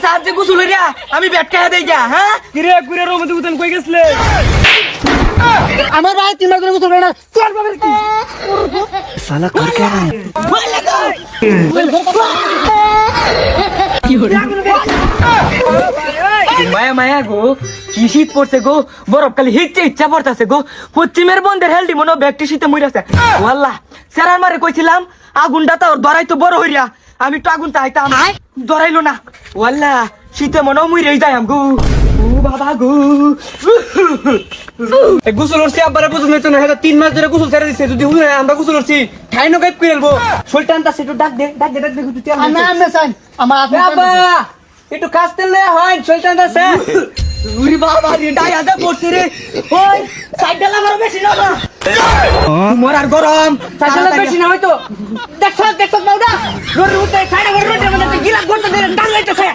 সাহায্যে গোসল হইরা আমি ব্যাট খাইয়া দেই গা। হ্যাঁ কিরে কুরে রমতে উতন কই গেছলে? আমার ভাই 3 মাস ধরে গোসল করে না, তোর বাবার কি? साला कर क्या रहा है? মায়া মায়া গো, কি শীত পড়ছে গো, বরফ খালি হিচ্ছে ইচ্ছা পড়তেছে গো। পশ্চিমের বন্ধের হেলদি মনে ব্যাগটি শীতে মরিয়াছে। ওয়াল্লাহ সেরার মারে কইছিলাম আগুনটা তো ধরাই তো বড় হইয়া, আমি একটু আগুন তাইতাম, ধরাইলো না। ওয়াল্লাহ শীতে মনে মরিয়াই যাই গো। ও বাবা গো, গোসল করছি আব্বারে বুঝুন তো না, 3 মাস ধরে গোসল ছেড়ে দিছে। যদি হুনে আমরা গোসল করছি ঠাই নো গাইব কইলবো। শরীরটা আনতাছে, একটু ডাক দে ডাক দে ডাক দে একটু তেল দে। আমি চাই আমার আত্মা আব্বা একটু কাজ তেলে হয় শরীরটা আছে। উরি বাবা রে ডাইয়া দে পড়ছে রে। ওই সাইডে লাগার বেশি না না মরার গরম সাইকেল বেশি না হয়তো। দেখছ বাউডা রোড উঠে ছাড়া রোডের মধ্যে গিলা গন্ডা ধরে ডাল লাইতেছে।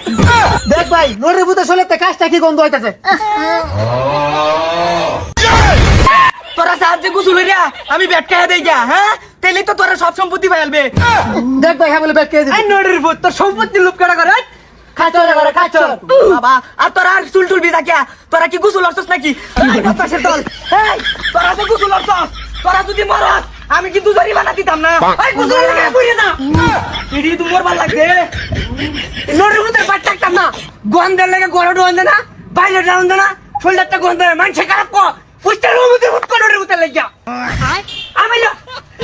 দেখ ভাই নরে বুতে চলেতে কাজটা কি গন্ধ হইতাছে। তোরা সাহায্যে গোসল হইরা আমি ব্যাট খাইয়া দেই গা। হ্যাঁ তেলি তো তোরা সব সম্পত্তি পাইলবে। দেখ ভাই হ্যাঁ বলে ব্যাগ কে দিবি। এই নোডের ভূত তোর সম্পত্তি লুপ কাটা করে। খাচর করে খাচর। বাবা আর তোরা আর চুল টুল বিজা কিয়া, তোরা কি গোসল করছস নাকি? বাতাসের দল এই তোরা তো গোসল করছস, তোরা যদি মরস আমি কিন্তু জরিমানা দিতাম না। এই গোসল লাগা কইরে না এডি তো মরবার লাগছে। নোডের ভূতের বাট টাকতাম না, গন্ধের লাগে গড় গন্ধে না, বাইরে ডাউন না, শোল্ডারটা গন্ধে মানুষে খারাপ কো। পুষ্টার মধ্যে ভূত নোডের ভূতের লাগিয়া আমি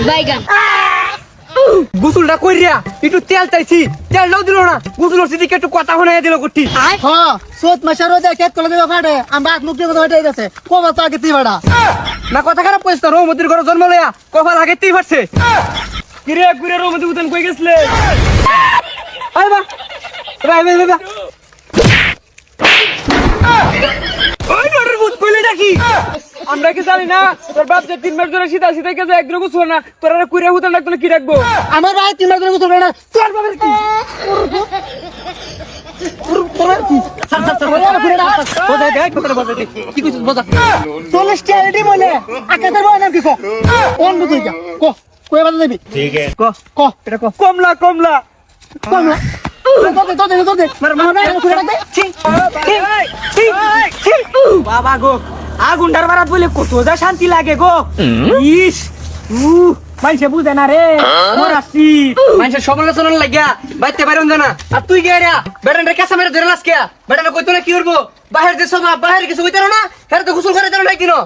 বাইগান গোসলটা কইরা একটু তেল চাইছি, তেলটাও দিল না। গোসল করছি দিকে একটু কথা শোনাইয়া দিল কুটি। হ্যাঁ সোত মাসের রোদে খেত কলে দেবা ফাটে আমরা হাত মুখ দিয়ে কথা হইতে গেছে কোবা তো আগে তুই বাড়া না কথা খারাপ কইছ তো, রহমতির ঘরে জন্ম লইয়া কপাল আগেতেই ফাটছে। কিরে কুরে রহমতি উতন কই গেছলে? আয় বা ভাই ভাই ভাই ওই নোরের ভূত কইলে নাকি? আমরা কি জানি না তোর বাপ যে 3 মাস ধরে শীতা শীতাই গেছে একদিন গোসল না, তোরা কুরে উতন ডাকতো কি রাখবো? আমার ভাই 3 মাস ধরে গোসল করে না, তোর বাবার কি? কি কইছিস বজা? 40 টা রেডি বলে আকাশের বয় নাম কি কো কোন বুঝই যা কো কই বাজা দিবি ক কো এটা ক। কমলা কমলা কোন তো দে মার ভাই গোসল রাখবে ছি বাবা গো আগুনটার বারাত বলে কত যা শান্তি লাগে গো। ইস মাইসে বুঝে না রে মরাছি। মানুষের সমালোচনা লাগিয়া বাইতে পারেন না। আর তুই গে রে বেটানটা কাঁচা মেরে ধরে লাস কেয়া? বেটানা কইতো না কি করবো? বাহির যে সব বাহির কিছু কইতো না, হের তো গোসল করে দেন না কিনো।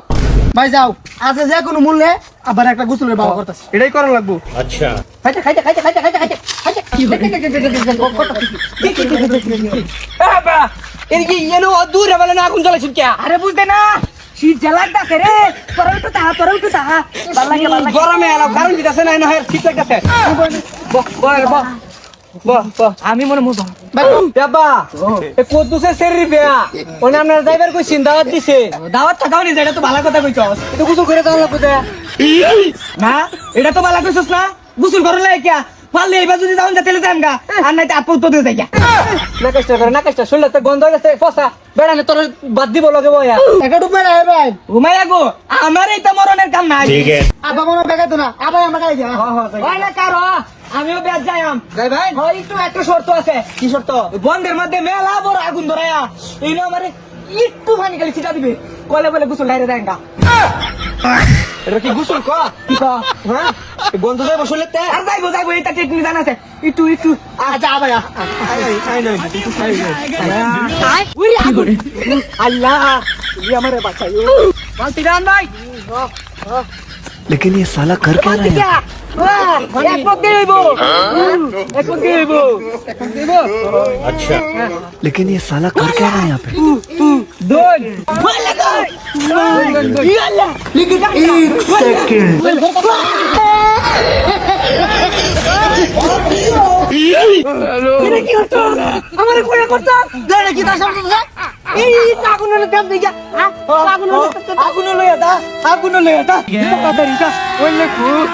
ভাই যাও আজ যে কোনো মূল্যে আবার একটা গোসলের বাবা করতেছে এটাই করা লাগবো। খাইতে কি হবে বাবা এর কি ইয়েনো দূরে বলে না আগুন জ্বালাইছিস কে? আরে বুঝতে না শীত জ্বালাইতাছে রে। তোরা একটু তাহা ভাল লাগে ভাল লাগে। গরমে এলো কারণ দিতেছে না হের ঠিক লাগতেছে। আমি মনে মজা বাবা এ কদ্দুসে সেরি বেয়া ওনে আপনার ড্রাইভার কইছিন দাওয়াত দিছে। দাওয়াত থাকাও নি, এটা তো ভালো কথা কইছস। এটা গোসল করে দাও লাগবে না এটা তো ভালো কইছস না, গোসল করলে লাগে কিয়া পারলে এইবার যদি যাওন যা তেলে যাম গা, আর নাই তো আপু তো দিয়ে যাই গা। না কষ্ট করে না কষ্ট শরীরটা গন্ধ হয়ে গেছে ফসা বেড়ানে তোর বাদ দিব লগে বয়া। একটা ডুব মেরে আয় ভাই ঘুমাইয়া গো আমার এইটা মরণের কাম নাই। আবা মনে বেগাতো না আবা আমার গাই যা হয় না কারো আমিও বেজ যাইম যাই ভাই হয় একটু একটা শর্ত আছে। কি শর্ত? বন্ধের মধ্যে মেলা বড় আগুন ধরায়া এই না আমারে একটু পানি খালি ছিটা দিবে, কলে বলে গোসল ডাইরে দেয় গা। এটা কি গোসল ক? কি কয়? হ্যাঁ গন্ধ যায় বসলে তে আর যাইবো এটা টেকনিক জানা আছে। একটু আচ্ছা আবা উরি আগুন আল্লাহ তুই আমারে বাঁচাইও। মালতি রান ভাই लेकिन ये साला कर क्या रहा है? এক পক্ষে হইব এক পক্ষে হইব लेकिन ये साला कर क्या रहा है यहाँ पे? দোন एक सेकंड আমার কোয়া করতা দেখ কি তা সব এই আগুনের দাম দিয়া আগুন লইয়া দা তাড়াতাড়ি দা ওইলে খুব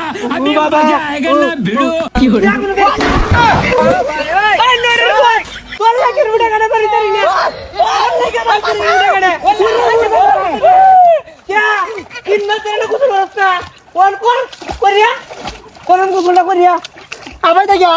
বাবা জায়গা না ভিড়ো কি হরে এই নরে ভাই তোর লাগে রুডা গাড়া বাড়ি তারি না তোর লাগে বাড়ি রুডা গাড়া क्या कितना तेरे को सोचता कौन कौन करिया कौन को बोला करिया আবার দেখা